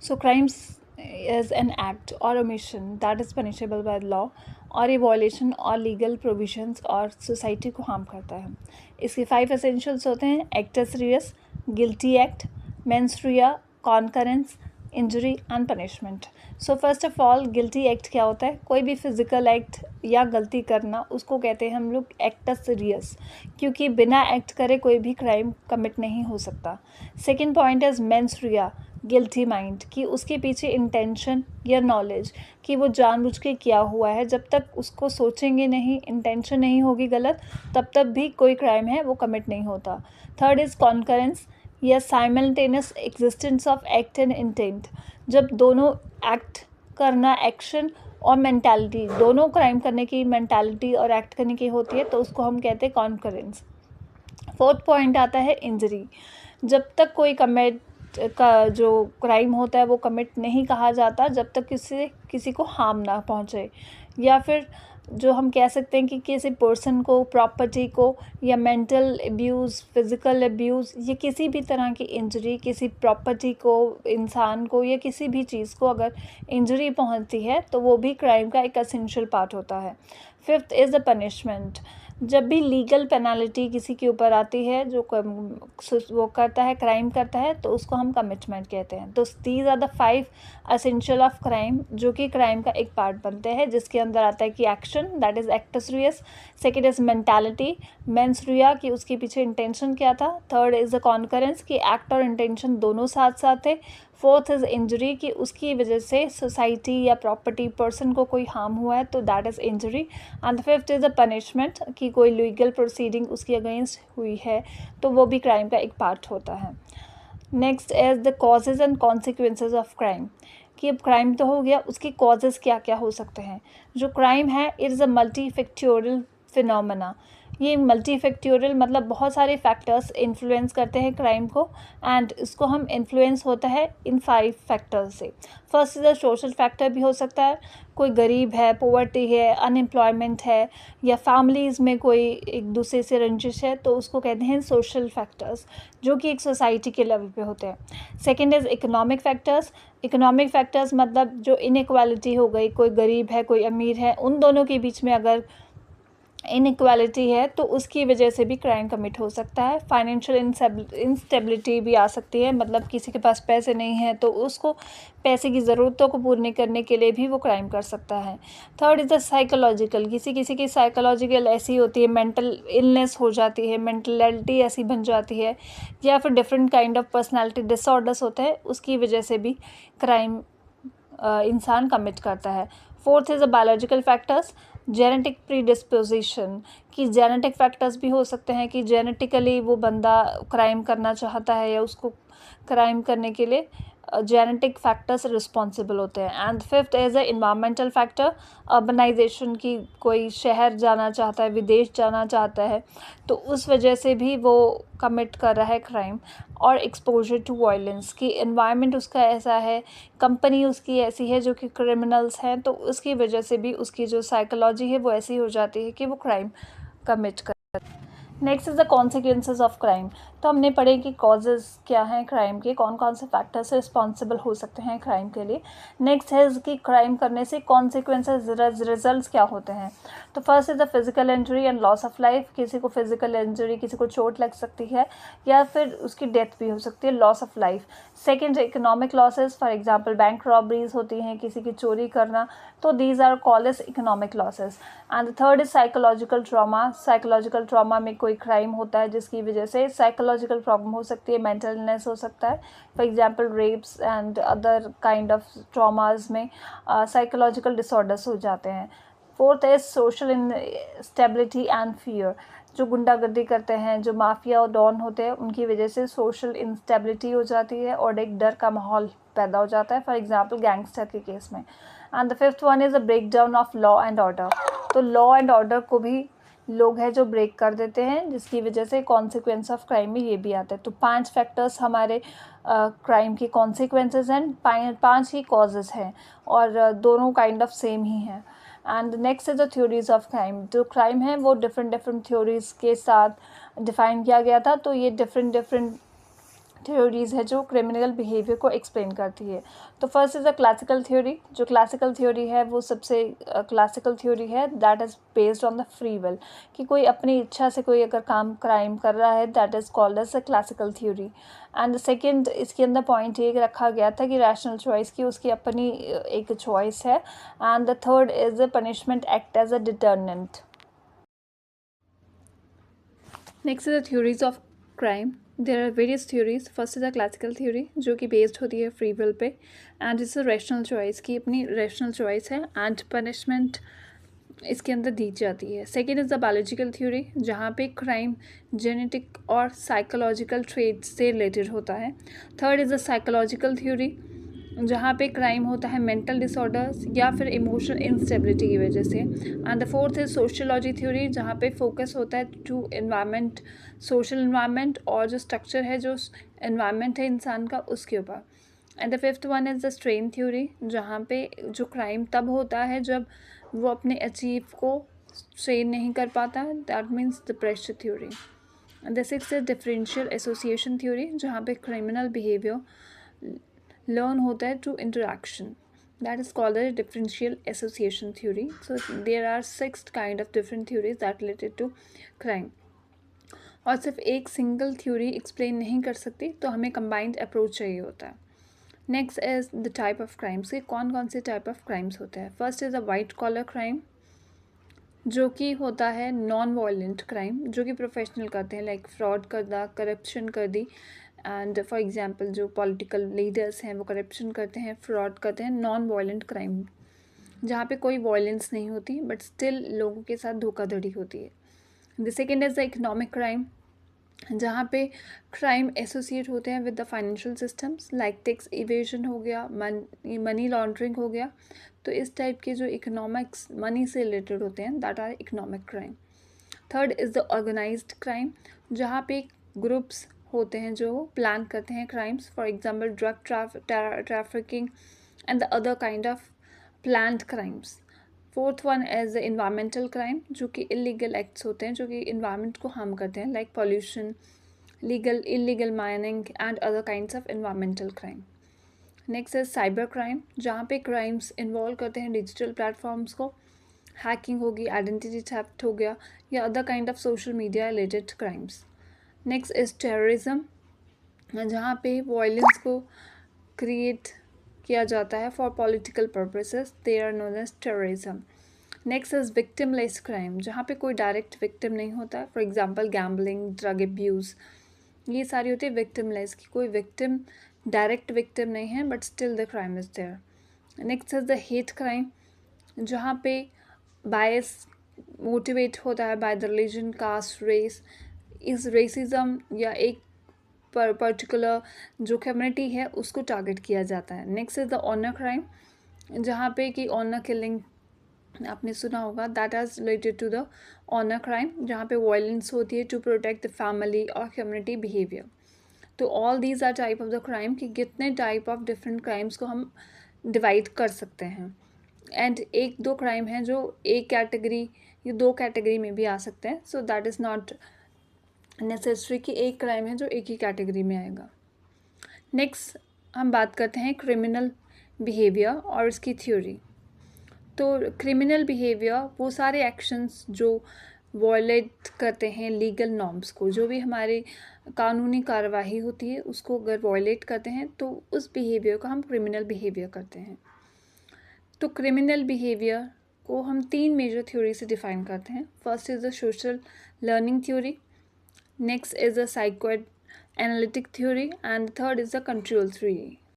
So crimes is an act or omission that is punishable by law और ये violation और legal provisions और society को harm करता है. इसके 5 एसेंशियल्स होते हैं: actus reus, guilty act, mens rea, concurrence, injury and punishment. So first of all guilty act क्या होता है? कोई भी फिजिकल एक्ट या गलती करना, उसको कहते हैं हम लोग एक्टस रियस, क्योंकि बिना एक्ट करे कोई भी क्राइम कमिट नहीं हो सकता. Second point is mains Riya, guilty mind, कि उसके पीछे इंटेंशन या नॉलेज कि वो जानबूझ के किया हुआ है. जब तक उसको सोचेंगे नहीं, इंटेंशन नहीं होगी गलत, तब तक भी कोई क्राइम है वो कमिट नहीं होता. थर्ड इज़ कॉन्करेंस या simultaneous existence of act and intent. जब दोनों एक्ट करना, एक्शन और मेंटालिटी, दोनों क्राइम करने की मेंटालिटी और एक्ट करने की होती है, तो उसको हम कहते हैं कॉन्करेंस. फोर्थ पॉइंट आता है इंजरी. जब तक कोई कमिट का जो क्राइम होता है वो कमिट नहीं कहा जाता जब तक किसी को हार्म ना पहुंचे, या फिर जो हम कह सकते हैं कि किसी पर्सन को, प्रॉपर्टी को, या मेंटल अब्यूज़, फिज़िकल अब्यूज़, या किसी भी तरह की इंजरी, किसी प्रॉपर्टी को, इंसान को, या किसी भी चीज़ को अगर इंजरी पहुंचती है तो वो भी क्राइम का एक एसेंशियल पार्ट होता है. Fifth is the punishment. जब भी लीगल पेनाल्टी किसी के ऊपर आती है जो वो करता है, क्राइम करता है, तो उसको हम कमिटमेंट कहते हैं. तो these are the 5 essential of crime जो कि क्राइम का एक पार्ट बनते हैं, जिसके अंदर आता है कि action, that is actus reus. Second is mentality, mens rea, कि उसके पीछे इंटेंशन क्या था. थर्ड इज़ द कॉन्करेंस, कि एक्ट और इंटेंशन दोनों साथ साथ है. फोर्थ इज़ इंजरी, कि उसकी वजह से सोसाइटी या प्रॉपर्टी, पर्सन को कोई हार्म हुआ है, तो that is injury. And the fifth is the punishment, कि कोई लीगल प्रोसीडिंग उसकी अगेंस्ट हुई है, तो वो भी क्राइम का एक पार्ट होता है. Next is the causes and consequences of crime, कि अब क्राइम तो हो गया, उसके कॉजेज़ क्या क्या हो सकते हैं. जो क्राइम है, it is a multi factorial phenomena. ये मल्टी फैक्टोरियल मतलब बहुत सारे फैक्टर्स इन्फ्लुएंस करते हैं क्राइम को, एंड इसको हम इन्फ्लुएंस होता है इन 5 फैक्टर्स से. First is a social factor भी हो सकता है. कोई गरीब है, पोवर्टी है, अनएम्प्लॉयमेंट है, या फैमिलीज़ में कोई एक दूसरे से रंजिश है, तो उसको कहते हैं सोशल फैक्टर्स, जो कि एक सोसाइटी के लेवल पे होते हैं. Second is economic factors. Economic factors मतलब जो इनइक्वालिटी हो गई, कोई गरीब है, कोई अमीर है, उन दोनों के बीच में अगर इनइक्वालिटी है तो उसकी वजह से भी क्राइम कमिट हो सकता है. फाइनेंशियल इंस्टेबिलिटी भी आ सकती है, मतलब किसी के पास पैसे नहीं हैं तो उसको पैसे की ज़रूरतों को पूरी करने के लिए भी वो क्राइम कर सकता है. Third is the psychological. किसी किसी की साइकोलॉजिकल ऐसी होती है, मेंटल इलनेस हो जाती है, मेंटलिटी ऐसी बन जाती है, या फिर different kind of personality disorders होते हैं, उसकी वजह से भी क्राइम इंसान कमिट करता है. Fourth is the biological factors. Genetic predisposition, कि जेनेटिक फैक्टर्स भी हो सकते हैं कि जेनेटिकली वो बंदा क्राइम करना चाहता है, या उसको क्राइम करने के लिए जेनेटिक फैक्टर्स रिस्पॉन्सिबल होते हैं. And fifth is a environmental factor. Urbanisation, की कोई शहर जाना चाहता है, विदेश जाना चाहता है, तो उस वजह से भी वो कमिट कर रहा है क्राइम. और एक्सपोजर टू वायलेंस, की एनवायरनमेंट उसका ऐसा है, कंपनी उसकी ऐसी है जो कि क्रिमिनल्स हैं, तो उसकी वजह से भी उसकी जो साइकोलॉजी है वो ऐसी हो जाती है कि वो क्राइम कमिट कर. Next is the consequences of crime. तो हमने पढ़े कि कॉजेज़ क्या हैं क्राइम के, कौन कौन से फैक्टर्स रिस्पॉन्सिबल हो सकते हैं क्राइम के लिए. नेक्स्ट है कि क्राइम करने से कॉन्सिक्वेंसेज, रिजल्ट्स क्या होते हैं. तो first is the physical injury and loss of life. किसी को फिजिकल इंजरी, किसी को चोट लग सकती है, या फिर उसकी डेथ भी हो सकती है, loss of life. Second, economic losses, for example bank robberies होती हैं, किसी की चोरी करना, तो these are called as economic losses. And third is psychological trauma. Psychological trauma में कोई क्राइम होता है जिसकी वजह से साइकोलॉजिकल प्रॉब्लम हो सकती है, मेंटल इलनेस हो सकता है, for example rapes and other kind of traumas में साइकोलॉजिकल डिसऑर्डर्स हो जाते हैं. Fourth is social instability and fear. जो गुंडागर्दी करते हैं, जो माफिया और डॉन होते हैं, उनकी वजह से सोशल इंस्टेबिलिटी हो जाती है और एक डर का माहौल पैदा हो जाता है, फॉर एग्जांपल गैंगस्टर के केस में. And the fifth one is a breakdown of law and order. तो लॉ एंड ऑर्डर को भी लोग हैं जो ब्रेक कर देते हैं, जिसकी वजह से कॉन्सिक्वेंस ऑफ क्राइम में ये भी आता है. तो 5 फैक्टर्स हमारे क्राइम के कॉन्सिक्वेंसेस हैं, 5 ही कॉजेज़ हैं, और दोनों काइंड ऑफ सेम ही हैं. And next is the theories of crime. जो क्राइम है वो डिफरेंट थ्योरीज के साथ डिफाइन किया गया था. तो ये डिफरेंट थ्योरीज है जो क्रिमिनल बिहेवियर को एक्सप्लेन करती है। तो first is a classical theory. जो क्लासिकल थ्योरी है वो सबसे क्लासिकल थ्योरी है that is based on the free will, कि कोई अपनी इच्छा से कोई अगर क्राइम कर रहा है, that is called as a classical theory. And second, इसके अंदर पॉइंट ये रखा गया था कि रैशनल चॉइस की उसकी अपनी एक चॉइस है। And the third is the punishment act as a determinant. Next is the theories of crime. There are various theories. First is a classical theory जो कि बेस्ड होती है फ्री विल पे, and it's a rational choice की अपनी rational choice है, and punishment इसके अंदर दी जाती है। Second is the biological theory जहाँ पे क्राइम जेनेटिक और साइकोलॉजिकल ट्रेड्स से रिलेटेड होता है। Third is the psychological theory जहाँ पे क्राइम होता है मेंटल डिसऑर्डर्स या फिर इमोशनल इंस्टेबिलिटी की वजह से। And the fourth is sociology theory जहाँ पे फोकस होता है टू एनवायरनमेंट, सोशल एनवायरनमेंट और जो स्ट्रक्चर है, जो एनवायरनमेंट है इंसान का, उसके ऊपर। And the fifth one is the strain theory जहाँ पे जो क्राइम तब होता है जब वो अपने अचीव को स्ट्रेन नहीं कर पाता, that means the pressure theory. The sixth is differential association theory जहाँ पे क्रिमिनल बिहेवियर learn होता है through interaction, that is called a differential association theory. So there are 6 kind of different theories that related to crime, और सिर्फ एक single theory explain नहीं कर सकती, तो हमें कंबाइंड अप्रोच चाहिए होता है। Next is the type of crimes के कौन कौन से टाइप ऑफ क्राइम्स होते हैं। First is a white collar crime जो कि होता है नॉन वायलेंट क्राइम जो कि प्रोफेशनल करते हैं, लाइक फ्रॉड कर दा, करप्शन कर दी। एंड फॉर एग्जांपल जो पॉलिटिकल लीडर्स हैं वो करप्शन करते हैं, फ्रॉड करते हैं, नॉन वायलेंट क्राइम जहाँ पे कोई वायलेंस नहीं होती बट स्टिल लोगों के साथ धोखाधड़ी होती है। The second is the economic crime जहाँ पे क्राइम एसोसिएट होते हैं with the financial systems, like tax evasion हो गया, मनी लॉन्ड्रिंग हो गया। तो इस टाइप के जो इकोनॉमिक्स मनी से रिलेटेड होते हैं, that are economic crime. Third is the organised crime जहाँ पे ग्रुप्स होते हैं जो प्लान करते हैं crimes, for example drug trafficking and the other kind of planned crimes. Fourth one is the environmental crime जो कि इलीगल एक्ट्स होते हैं जो कि इन्वायरमेंट को हार्म करते हैं, like pollution, illegal mining and other kinds of environmental crime. Next is cyber crime जहाँ पे क्राइम्स इन्वॉल्व करते हैं डिजिटल प्लेटफॉर्म्स को, हैकिंग होगी, आइडेंटिटी थेफ्ट हो गया, या other kind of social media related crimes. Next is terrorism जहाँ पे वायलेंस को क्रिएट किया जाता है for political purposes, they are known as terrorism. Next is victimless crime जहाँ पे कोई डायरेक्ट विक्टिम नहीं होता, for example gambling, drug abuse, ये सारी होती है विक्टिमलेस की कोई विक्टिम डायरेक्ट विक्टिम नहीं है but still the crime is there. Next is the hate crime जहाँ पे बायस मोटिवेट होता है by the religion, caste, race, इस रेसिज्म या एक पर्टिकुलर जो कम्युनिटी है उसको टारगेट किया जाता है। Next is the honour crime जहाँ पे कि ऑनर किलिंग आपने सुना होगा, that is related to the honour crime जहाँ पे वायलेंस होती है टू प्रोटेक्ट द फैमिली और कम्युनिटी बिहेवियर। तो all these are type of the crime कि कितने टाइप ऑफ डिफरेंट क्राइम्स को हम डिवाइड कर सकते हैं। एंड एक दो क्राइम हैं जो एक कैटेगरी या दो कैटेगरी में भी आ सकते हैं, so that is not necessary कि एक क्राइम है जो एक ही कैटेगरी में आएगा। नेक्स्ट हम बात करते हैं क्रिमिनल बिहेवियर और इसकी थ्योरी। तो क्रिमिनल बिहेवियर वो सारे एक्शंस जो वॉयलेट करते हैं लीगल नॉर्म्स को, जो भी हमारे कानूनी कार्यवाही होती है उसको अगर वॉयलेट करते हैं तो उस बिहेवियर को हम क्रिमिनल बिहेवियर करते हैं। तो क्रिमिनल बिहेवियर को हम 3 मेजर थ्योरी से डिफाइन करते हैं। First is the social learning theory, next is the psycho analytic theory, and third is the control theory.